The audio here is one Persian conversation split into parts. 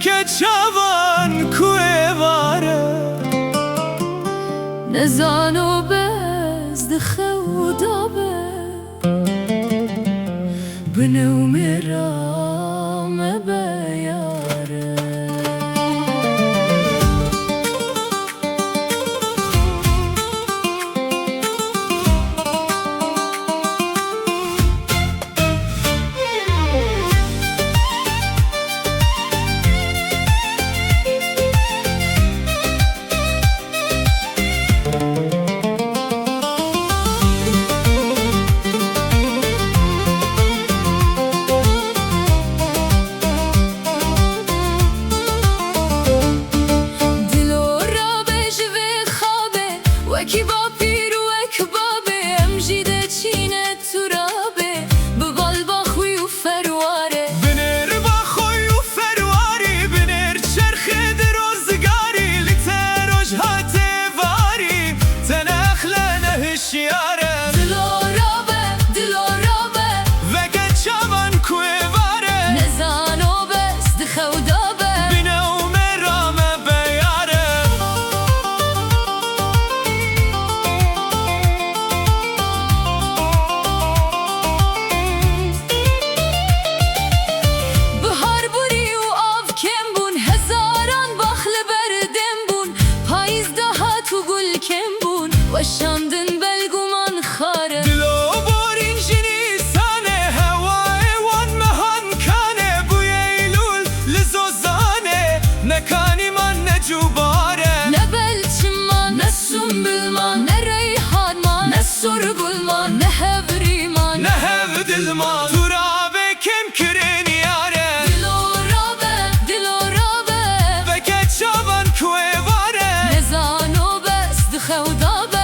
که چوان کوه واره نزانو بزد خودابه بنو مرام بیاره وکی با پیر و اکبابه ام جیده چینه ترابه ببال با خوی و فرواره بنر با خوی و فرواری بنر چرخ دروزگاری لتروج هات واری تنخل نهشیاره دلارابه وگه چوان کوه واره نزانو بست خودابه بنو مرام بیاره و شاندن بلگومان خاره دلو بارین جنی سانه هوای وان مهان کانه بوی ایلول لزوزانه نکانی من نجوباره نه بلچمان نه سنبلمان نه ریحانمان نه سرگلمان نه هوریمان نه هو دلمان ترابه کم کرین یاره دلارابه وگه چوان کوه واره نزانو بست خودابه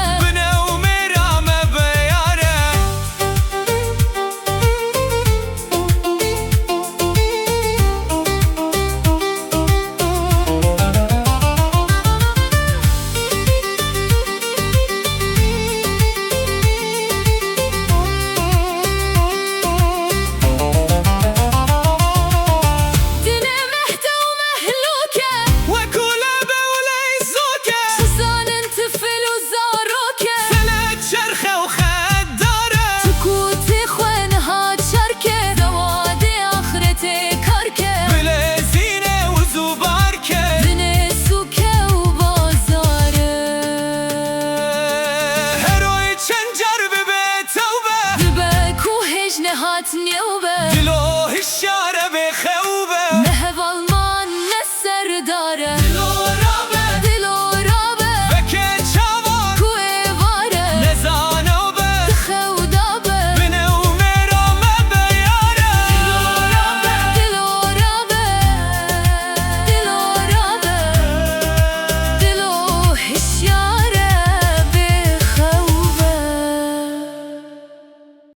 هات نیوبه